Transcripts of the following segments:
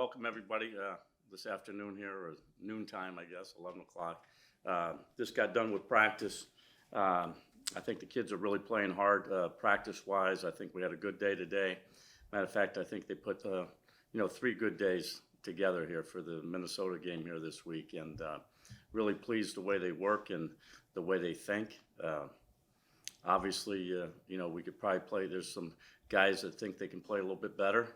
welcome everybody this afternoon here, or noontime, I guess, 11 o'clock. Just got done with practice. I think the kids are really playing hard practice-wise. I think we had a good day today. Matter of fact, I think they put 3 good days together here for the Minnesota game here this week, and really pleased the way they work and the way they think. Obviously, we could probably play. There's some guys that think they can play a little bit better,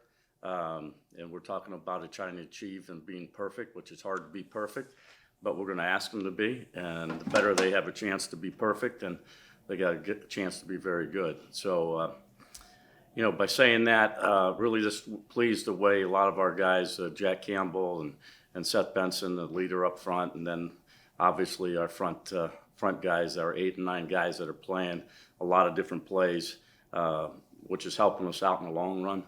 and we're talking about it, trying to achieve and being perfect, which is hard to be perfect, but we're going to ask them to be, and the better they have a chance to be perfect, and they got a good chance to be very good. So, by saying that, really just pleased the way a lot of our guys, Jack Campbell and Seth Benson, the leader up front, and then obviously our front guys, our 8 and 9 guys that are playing a lot of different plays, which is helping us out in the long run,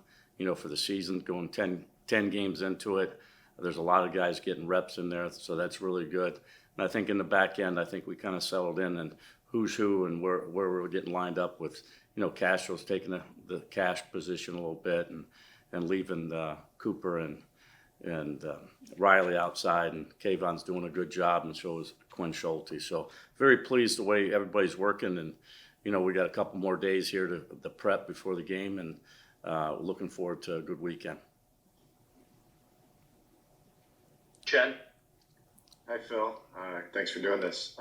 for the season, going 10 games into it. There's a lot of guys getting reps in there, so that's really good. And I think in the back end, I think we kind of settled in and who's who and where we're getting lined up with, Castro's taking the cash position a little bit and leaving Cooper and Riley outside, and Kavon's doing a good job, and so is Quinn Schulte. So very pleased the way everybody's working, and we got a couple more days here to prep before the game, and looking forward to a good weekend. Chen? Hi, Phil. Thanks for doing this.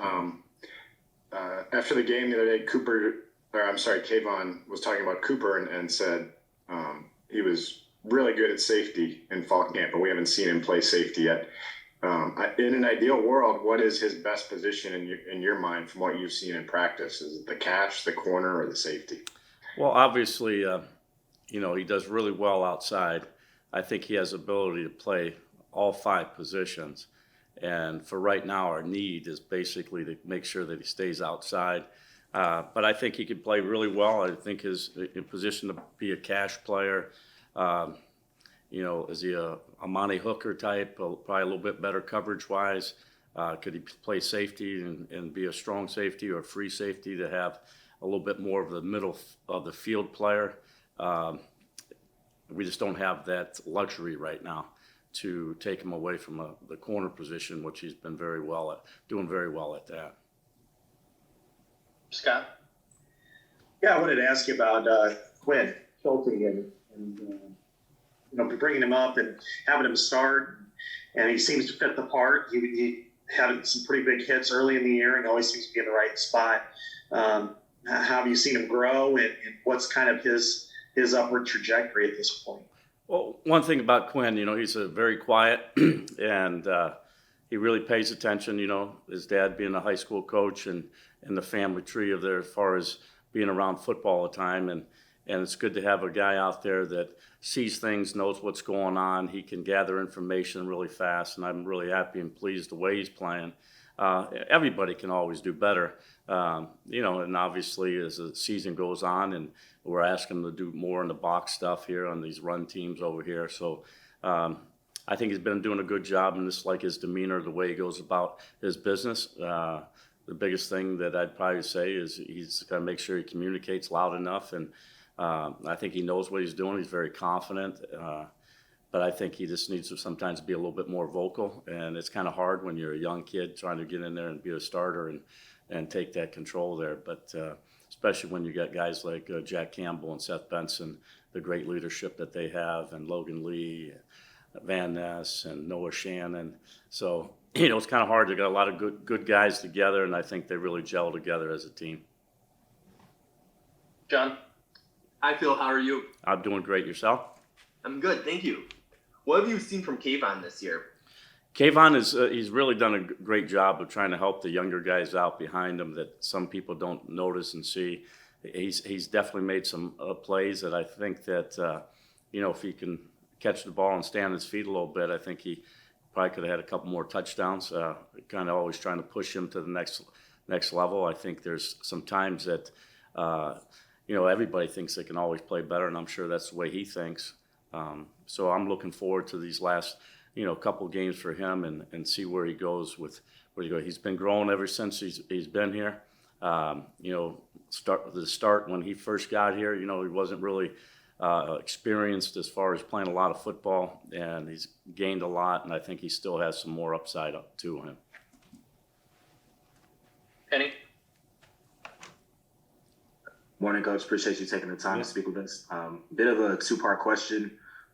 After the game the other day, Kavon was talking about Cooper and said he was really good at safety in fall camp, but we haven't seen him play safety yet. In an ideal world, what is his best position in your mind from what you've seen in practice? Is it the cash, the corner, or the safety? Well, obviously, he does really well outside. I think he has the ability to play all 5 positions. And for right now, our need is basically to make sure that he stays outside. But I think he could play really well. I think he's in position to be a cash player. Is he a Monty Hooker type, probably a little bit better coverage-wise? Could he play safety and be a strong safety or a free safety to have a little bit more of the middle of the field player? We just don't have that luxury right now to take him away from the corner position, which he's been doing very well at that. Scott? Yeah, I wanted to ask you about Quinn Schulte and bringing him up and having him start, and he seems to fit the part. He had some pretty big hits early in the year and always seems to be in the right spot. How have you seen him grow, and what's kind of his upward trajectory at this point? Well, one thing about Quinn, he's a very quiet and he really pays attention. His dad being a high school coach and the family tree of there as far as being around football all the time. And it's good to have a guy out there that sees things, knows what's going on. He can gather information really fast, and I'm really happy and pleased the way he's playing. Everybody can always do better, and obviously as the season goes on, and we're asking him to do more in the box stuff here on these run teams over here. So I think he's been doing a good job, and just like his demeanor, the way he goes about his business. The biggest thing that I'd probably say is he's got to make sure he communicates loud enough, and I think he knows what he's doing. He's very confident. But I think he just needs to sometimes be a little bit more vocal, and it's kind of hard when you're a young kid trying to get in there and be a starter and take that control there. But especially when you got guys like Jack Campbell and Seth Benson, the great leadership that they have, and Logan Lee, Van Ness, and Noah Shannon. So, it's kind of hard. They got a lot of good guys together, and I think they really gel together as a team. John? Hi, Phil. How are you? I'm doing great. Yourself? I'm good, thank you. What have you seen from Kavon this year? Kavon he's really done a great job of trying to help the younger guys out behind him that some people don't notice and see. He's definitely made some plays that I think that, if he can catch the ball and stand on his feet a little bit, I think he probably could have had a couple more touchdowns. Kind of always trying to push him to the next level. I think there's some times that, everybody thinks they can always play better, and I'm sure that's the way he thinks. So I'm looking forward to these last, couple games for him and see where he goes with where he goes. He's been growing ever since he's been here. Start when he first got here, he wasn't really experienced as far as playing a lot of football, and he's gained a lot, and I think he still has some more upside up to him. Penny? Morning, Coach. Appreciate you taking the time to speak with us. Bit of a two-part question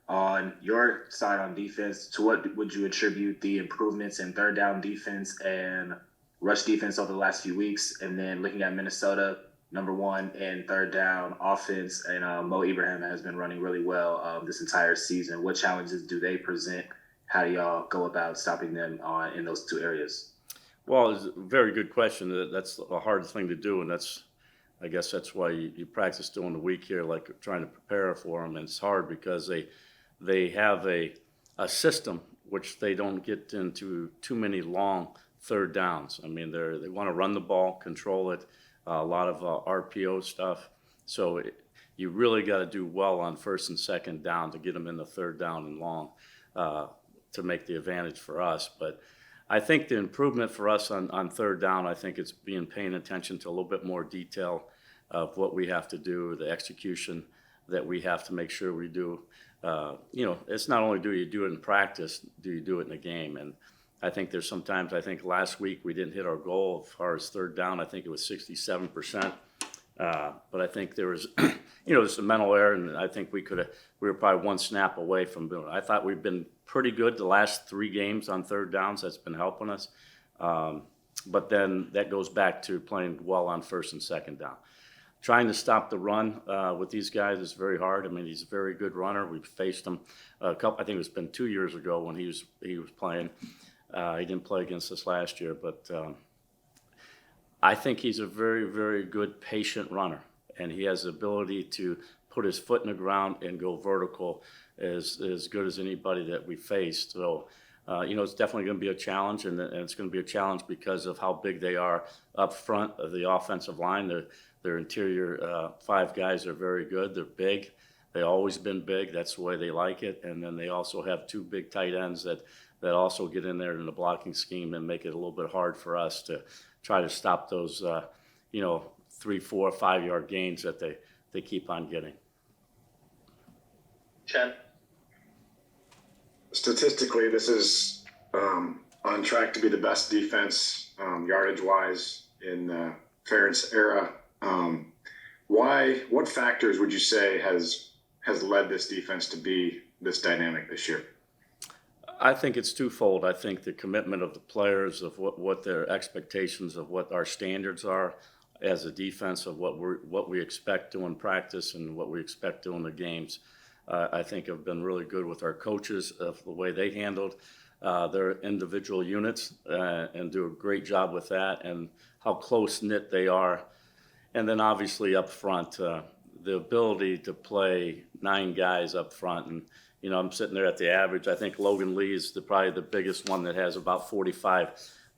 on your side on defense. To what would you attribute the improvements in third down defense and rush defense over the last few weeks? And then looking at Minnesota, number one in third down offense, and Mo Ibrahim has been running really well this entire season. What challenges do they present? How do y'all go about stopping them in those two areas? Well, it's a very good question. That's a hard thing to do, and I guess that's why you practice during the week here, like trying to prepare for them. And it's hard because they have a system which they don't get into too many long third downs. I mean, they want to run the ball, control it, a lot of RPO stuff. So you really got to do well on first and second down to get them in the third down and long to make the advantage for us. But I think the improvement for us on third down, I think it's paying attention to a little bit more detail of what we have to do, the execution that we have to make sure we do. It's not only do you do it in practice, do you do it in a game? And I think there's sometimes, I think last week we didn't hit our goal as far as third down. I think it was 67%. But I think there was, just a mental error, and I think we were probably one snap away from doing it. I thought we've been pretty good the last 3 games on third downs. That's been helping us. But then that goes back to playing well on first and second down. Trying to stop the run with these guys is very hard. I mean, he's a very good runner. We've faced him I think it's been 2 years ago when he was playing. He didn't play against us last year, but I think he's a very, very good patient runner, and he has the ability to put his foot in the ground and go vertical as good as anybody that we faced. So, it's definitely going to be a challenge, and it's going to be a challenge because of how big they are up front of the offensive line. Their interior 5 guys are very good. They're big. They've always been big. That's the way they like it. And then they also have 2 big tight ends that also get in there in the blocking scheme and make it a little bit hard for us to try to stop those, 3, 4, 5-yard gains that they keep on getting. Chen? Statistically, this is on track to be the best defense yardage-wise in the Ferentz era. What factors would you say has led this defense to be this dynamic this year? I think it's twofold. I think the commitment of the players, of what their expectations of what our standards are as a defense, of what we expect to in practice and what we expect to in the games. I think have been really good with our coaches of the way they handled their individual units and do a great job with that, and how close-knit they are. And then obviously up front, the ability to play 9 guys up front. And, I'm sitting there at the average. I think Logan Lee is probably the biggest one that has about 45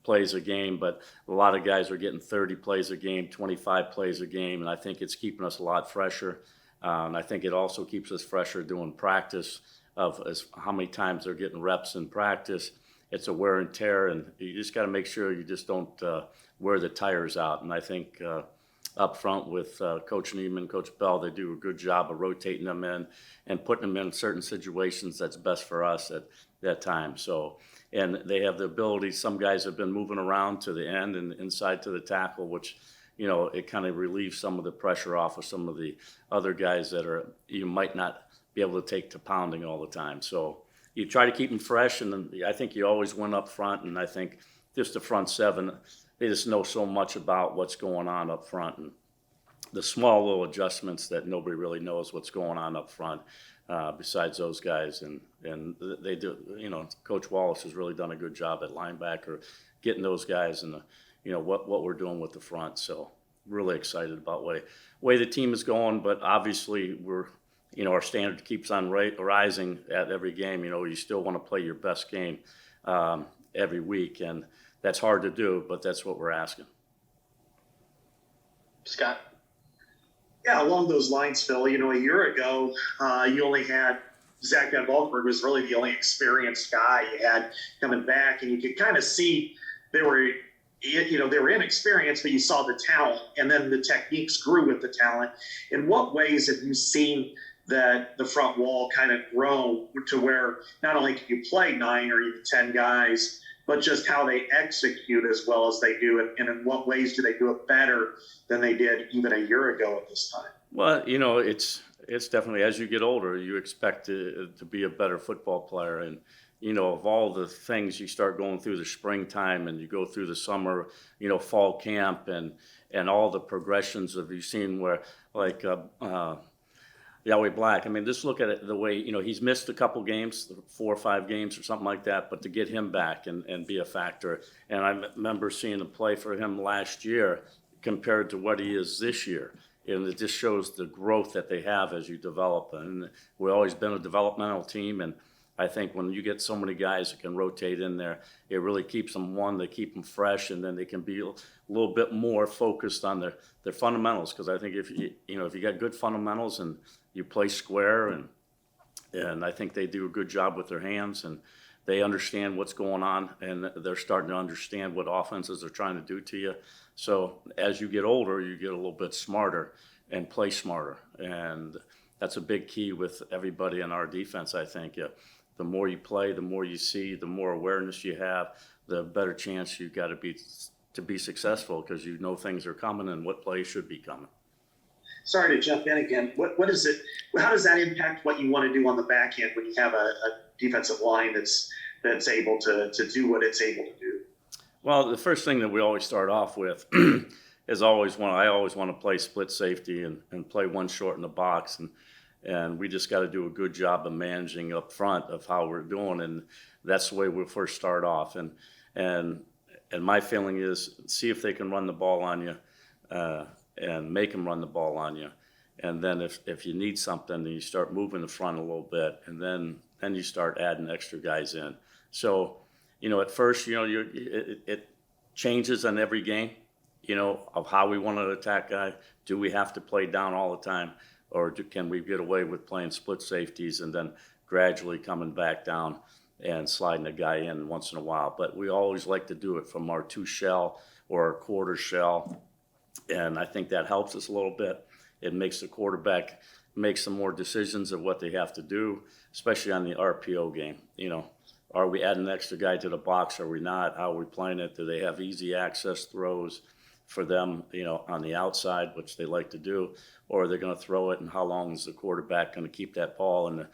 plays a game, but a lot of guys are getting 30 plays a game, 25 plays a game, and I think it's keeping us a lot fresher. And I think it also keeps us fresher doing practice of how many times they're getting reps in practice. It's a wear and tear, and you just got to make sure you just don't wear the tires out. And I think up front with Coach Neiman, Coach Bell, they do a good job of rotating them in and putting them in certain situations that's best for us at that time. So, and they have the ability, some guys have been moving around to the end and inside to the tackle, which, it kind of relieves some of the pressure off of some of the other guys that you might not be able to take to pounding all the time. So you try to keep them fresh, and then I think you always win up front, and I think just the front 7, they just know so much about what's going on up front, and the small little adjustments that nobody really knows what's going on up front besides those guys. And they do, Coach Wallace has really done a good job at linebacker, getting those guys and what we're doing with the front. So really excited about way the team is going, but obviously our standard keeps on rising at every game. You still want to play your best game every week, and that's hard to do, but that's what we're asking. Scott? Yeah, along those lines, Phil, a year ago, you only had Zach Van Valkenburg was really the only experienced guy you had coming back, and you could kind of see they were inexperienced, but you saw the talent, and then the techniques grew with the talent. In what ways have you seen that the front wall kind of grow to where not only can you play 9 or even 10 guys, but just how they execute as well as they do it, and in what ways do they do it better than they did even a year ago at this time? Well, it's definitely, as you get older, you expect to be a better football player. And, of all the things you start going through the springtime and you go through the summer, fall camp and all the progressions of you've seen where like, Yahweh Black. I mean, just look at it the way, he's missed a couple games, 4 or 5 games or something like that, but to get him back and be a factor. And I remember seeing a play for him last year compared to what he is this year. And it just shows the growth that they have as you develop. And we've always been a developmental team. And I think when you get so many guys that can rotate in there, it really keeps them, they keep them fresh, and then they can be a little bit more focused on their fundamentals. Because I think if you got good fundamentals and you play square, and I think they do a good job with their hands, and they understand what's going on, and they're starting to understand what offenses are trying to do to you. So as you get older, you get a little bit smarter and play smarter. And that's a big key with everybody in our defense, I think. The more you play, the more you see, the more awareness you have, the better chance you got to be successful, because things are coming and what plays should be coming. Sorry to jump in again. What is it? How does that impact what you want to do on the back end when you have a defensive line that's able to do what it's able to do? Well, the first thing that we always start off with is I always want to play split safety and play one short in the box, and we just got to do a good job of managing up front of how we're doing, and that's the way we first start off. And my feeling is, see if they can run the ball on you, and make them run the ball on you. And then if you need something, then you start moving the front a little bit, and then you start adding extra guys in. So, at first, it changes on every game, of how we want to attack guy. Do we have to play down all the time? Or can we get away with playing split safeties and then gradually coming back down and sliding a guy in once in a while? But we always like to do it from our 2 shell or our quarter shell. And I think that helps us a little bit. It makes the quarterback make some more decisions of what they have to do, especially on the RPO game. Are we adding an extra guy to the box? Are we not? How are we playing it? Do they have easy access throws for them, on the outside, which they like to do? Or are they going to throw it, and how long is the quarterback going to keep that ball, and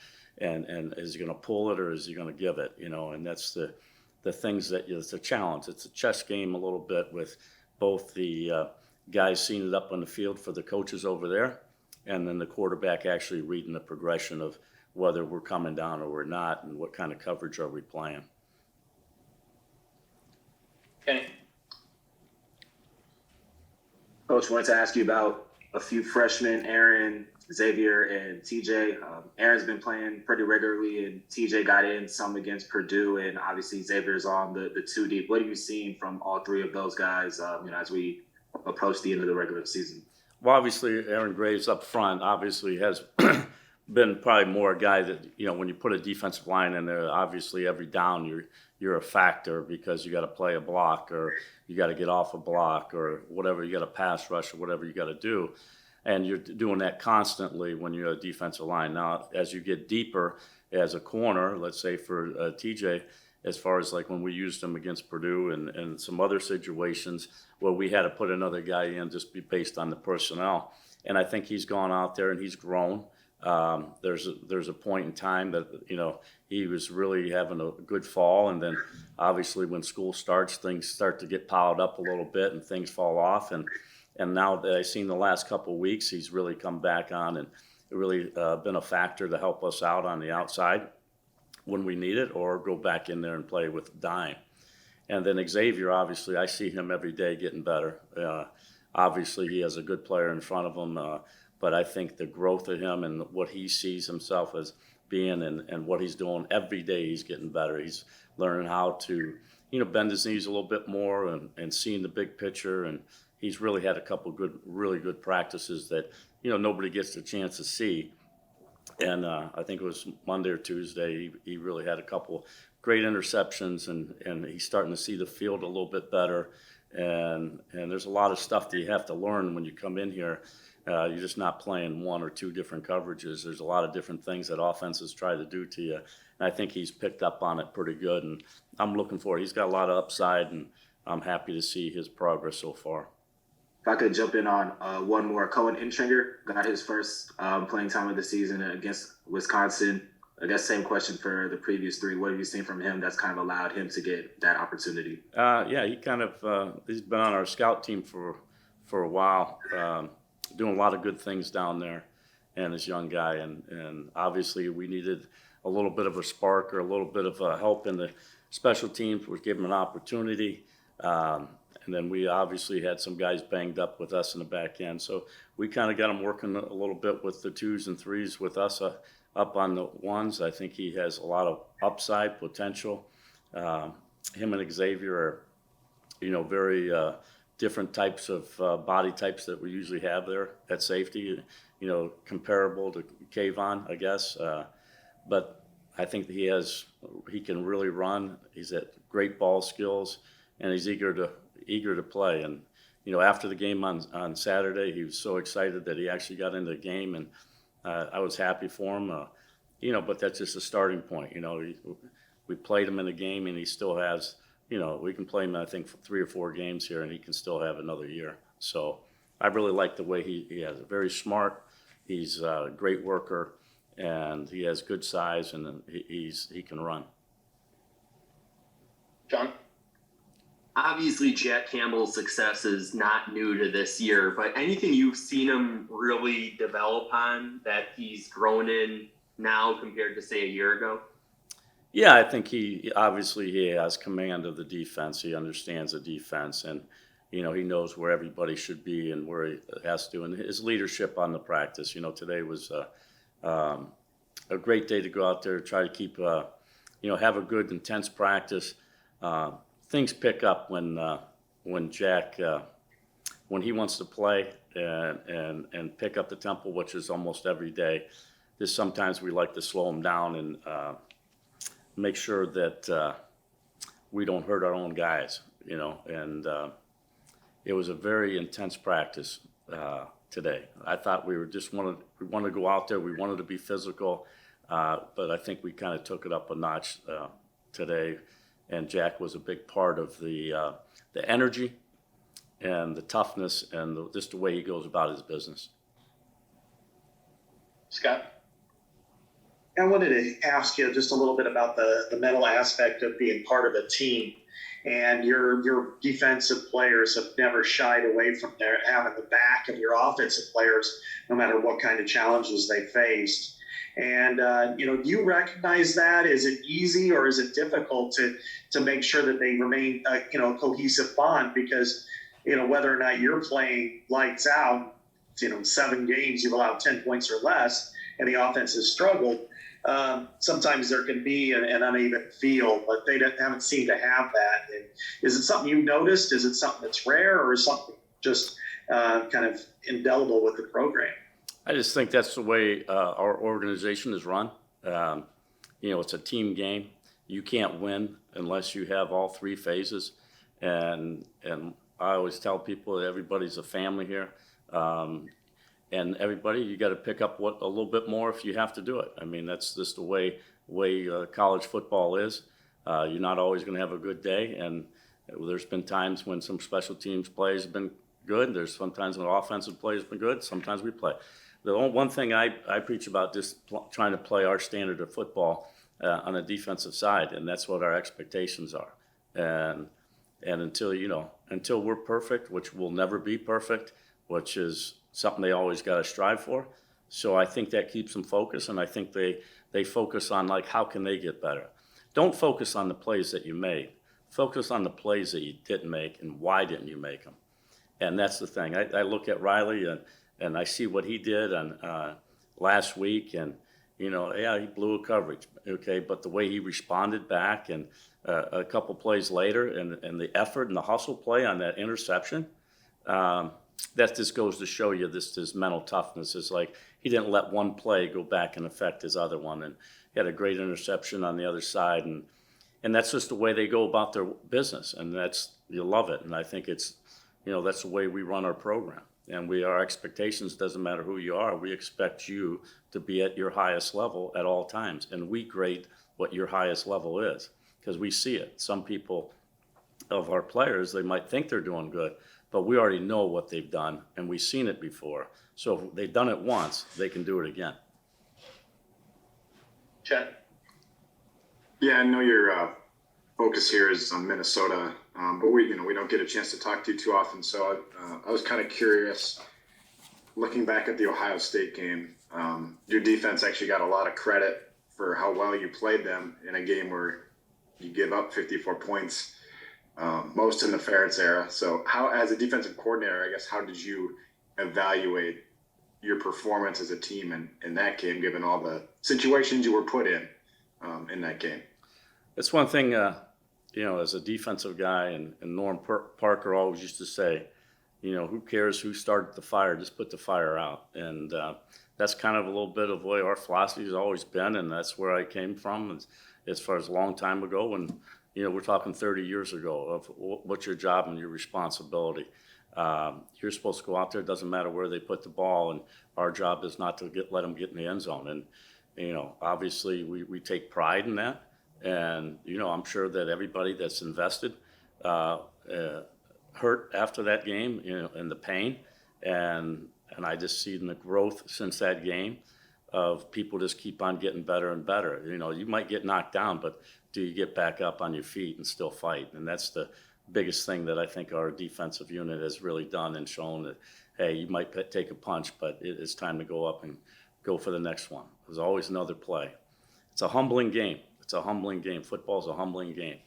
is he going to pull it, or is he going to give it? And that's the things that it's a challenge. It's a chess game a little bit with both the guys seeing it up on the field for the coaches over there, and then the quarterback actually reading the progression of whether we're coming down or we're not, and what kind of coverage are we playing. Kenny? Coach, wanted to ask you about a few freshmen, Aaron, Xavier, and TJ. Aaron's been playing pretty regularly, and TJ got in some against Purdue, and obviously Xavier's on the 2 deep. What have you seen from all 3 of those guys, as we approach the end of the regular season? Well, obviously, Aaron Graves up front obviously has been probably more a guy that, when you put a defensive line in there, obviously every down you're a factor, because you got to play a block, or you got to get off a block, or whatever, you got to pass rush, or whatever you got to do. And you're doing that constantly when you're a defensive line. Now, as you get deeper as a corner, let's say for TJ, as far as like when we used him against Purdue and some other situations where we had to put another guy in just based on the personnel. And I think he's gone out there and he's grown. There's a point in time that, he was really having a good fall. And then obviously when school starts, things start to get piled up a little bit and things fall off. And now that I've seen the last couple of weeks, he's really come back on and really been a factor to help us out on the outside when we need it, or go back in there and play with dime. And then Xavier, obviously, I see him every day getting better. Obviously, he has a good player in front of him, but I think the growth of him and what he sees himself as being and what he's doing every day, he's getting better. He's learning how to, bend his knees a little bit more and seeing the big picture. And he's really had a couple really good practices that, nobody gets a chance to see. And I think it was Monday or Tuesday, he really had a couple great interceptions, and he's starting to see the field a little bit better. And there's a lot of stuff that you have to learn when you come in here. You're just not playing one or two different coverages. There's a lot of different things that offenses try to do to you. And I think he's picked up on it pretty good. And I'm looking for it. He's got a lot of upside, and I'm happy to see his progress so far. If I could jump in on one more, Cohen got his first playing time of the season against Wisconsin. I guess same question for the previous three. What have you seen from him that's kind of allowed him to get that opportunity? Yeah, he kind of he's been on our scout team for a while, doing a lot of good things down there, and this young guy. And obviously we needed a little bit of a spark or a little bit of help in the special teams, which gave him an opportunity. And then we obviously had some guys banged up with us in the back end. So we kind of got him working a little bit with the 2s and 3s with us up on the 1s. I think he has a lot of upside potential. Him and Xavier are, very different types of body types that we usually have there at safety, comparable to Kavon, I guess. But I think he can really run. He's at great ball skills, and he's eager to play. And after the game on Saturday, he was so excited that he actually got into the game, and I was happy for him. But that's just a starting point. We played him in the game, and he still has. We can play him, I think, for 3 or 4 games here, and he can still have another year. So I really like the way he has it. Very smart. He's a great worker, and he has good size, and he can run. John? Obviously, Jack Campbell's success is not new to this year, but anything you've seen him really develop on that he's grown in now compared to, say, a year ago? Yeah, I think he has command of the defense. He understands the defense, and he knows where everybody should be and where he has to. And his leadership on the practice. Today was a great day to go out there, try to keep have a good intense practice. Things pick up when Jack when he wants to play and pick up the tempo, which is almost every day. Just sometimes we like to slow him down and make sure that we don't hurt our own guys, and it was a very intense practice today. I thought we wanted to go out there, we wanted to be physical, but I think we kind of took it up a notch today, and Jack was a big part of the energy and the toughness and just the way he goes about his business. Scott? I wanted to ask you just a little bit about the mental aspect of being part of a team. And your defensive players have never shied away from having the back of your offensive players, no matter what kind of challenges they faced. And, do you recognize that? Is it easy or is it difficult to make sure that they remain, a cohesive bond? Because, whether or not you're playing lights out, 7 games, you've allowed 10 points or less, and the offense has struggled. Sometimes there can be an uneven feel, but they haven't seemed to have that. And is it something you've noticed? Is it something that's rare, or is something just kind of indelible with the program? I just think that's the way our organization is run. It's a team game. You can't win unless you have all 3 phases. And I always tell people that everybody's a family here. And everybody, you got to pick up a little bit more if you have to do it. I mean, that's just the way college football is. You're not always going to have a good day, and there's been times when some special teams plays have been good. There's sometimes when offensive plays have been good. Sometimes we play. The one thing I preach about just trying to play our standard of football on the defensive side, and that's what our expectations are. And until we're perfect, which we'll never be perfect, which is something they always got to strive for. So I think that keeps them focused, and I think they focus on, like, how can they get better? Don't focus on the plays that you made. Focus on the plays that you didn't make and why didn't you make them. And that's the thing. I look at Riley and I see what he did on last week, and he blew a coverage, okay, but the way he responded back and a couple plays later and the effort and the hustle play on that interception, that just goes to show you this mental toughness. It's like he didn't let one play go back and affect his other one, and he had a great interception on the other side, and that's just the way they go about their business, and you love it, and I think it's that's the way we run our program. And our expectations, doesn't matter who you are, we expect you to be at your highest level at all times. And we grade what your highest level is because we see it. Some people of our players, they might think they're doing good, but we already know what they've done and we've seen it before. So if they've done it once, they can do it again. Chen? Yeah, I know your focus here is on Minnesota, but we don't get a chance to talk to you too often. So I was kind of curious, looking back at the Ohio State game, your defense actually got a lot of credit for how well you played them in a game where you give up 54 points, most in the Ferentz era. So how, as a defensive coordinator, I guess, how did you evaluate your performance as a team in that game, given all the situations you were put in that game? It's one thing, as a defensive guy, and Norm Parker always used to say, who cares who started the fire, just put the fire out. And that's kind of a little bit of the way our philosophy has always been, and that's where I came from as far as a long time ago. And, we're talking 30 years ago of what's your job and your responsibility. You're supposed to go out there, it doesn't matter where they put the ball, and our job is not to let them get in the end zone. And, obviously we take pride in that. And, I'm sure that everybody that's invested hurt after that game, and the pain. And I just see in the growth since that game of people just keep on getting better and better. You might get knocked down, but do you get back up on your feet and still fight? And that's the biggest thing that I think our defensive unit has really done and shown that, hey, you might take a punch, but it's time to go up and go for the next one. There's always another play. It's a humbling game. Football's a humbling game.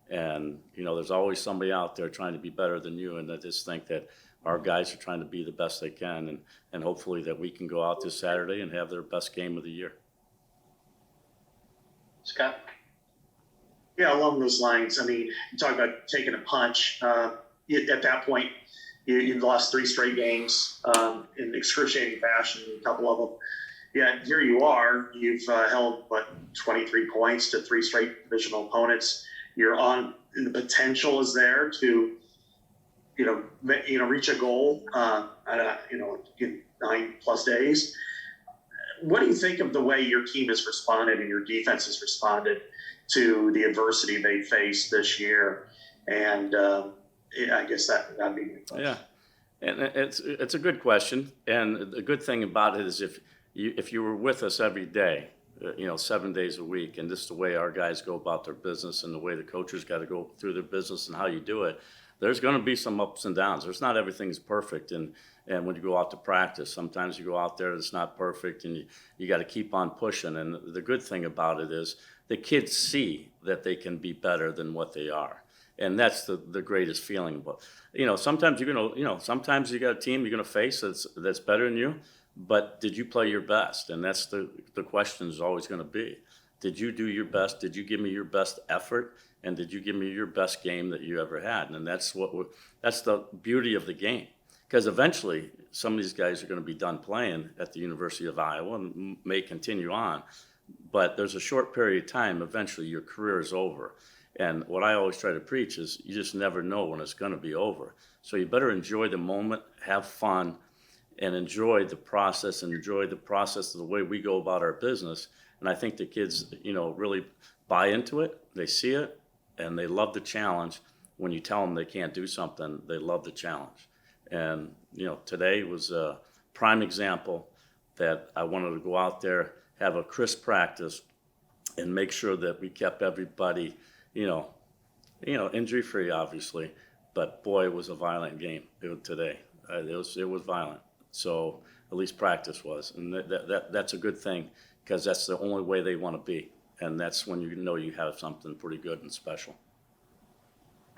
And, there's always somebody out there trying to be better than you. And I just think that our guys are trying to be the best they can. And hopefully that we can go out this Saturday and have their best game of the year. Scott? Yeah, along those lines. I mean, you talk about taking a punch. At that point, you'd lost 3 straight games in excruciating fashion, a couple of them. Yeah, here you are. You've held 23 points to 3 straight divisional opponents. You're on. The potential is there to, reach a goal. In 9+ days. What do you think of the way your team has responded and your defense has responded to the adversity they faced this year? And I guess that'd be my question. Yeah, and it's a good question. And the good thing about it is if you were with us every day, 7 days a week, and just the way our guys go about their business and the way the coaches got to go through their business and how you do it, there's going to be some ups and downs. There's not everything's perfect. And when you go out to practice, sometimes you go out there, it's not perfect, and you got to keep on pushing. And the good thing about it is the kids see that they can be better than what they are. And that's the greatest feeling. But, sometimes sometimes you got a team you're going to face that's better than you. But did you play your best? And that's the question is always going to be. Did you do your best? Did you give me your best effort? And did you give me your best game that you ever had? And that's that's the beauty of the game. Because eventually, some of these guys are going to be done playing at the University of Iowa and may continue on. But there's a short period of time, eventually your career is over. And what I always try to preach is you just never know when it's going to be over. So you better enjoy the moment, have fun, and enjoy the process of the way we go about our business. And I think the kids, really buy into it. They see it, and they love the challenge. When you tell them they can't do something, they love the challenge. And, today was a prime example that I wanted to go out there, have a crisp practice, and make sure that we kept everybody, injury-free, obviously. But, boy, it was a violent game today. It was violent. So at least practice was. And that's a good thing because that's the only way they want to be. And that's when you have something pretty good and special.